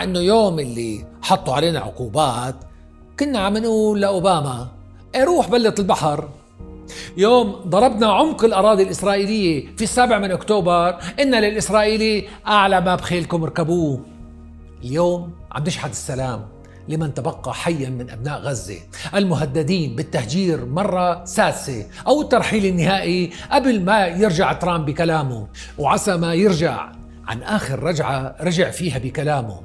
انه يوم اللي حطوا علينا عقوبات كنا عم نقول لاوباما روح بلط البحر. يوم ضربنا عمق الاراضي الاسرائيليه في 7 أكتوبر ان للاسرائيلي اعلى ما بخيلكم اركبوه. اليوم عم نشحت السلام لمن تبقى حيا من أبناء غزة المهددين بالتهجير مرة سادسة أو الترحيل النهائي قبل ما يرجع ترامب بكلامه، وعسى ما يرجع عن آخر رجعة رجع فيها بكلامه.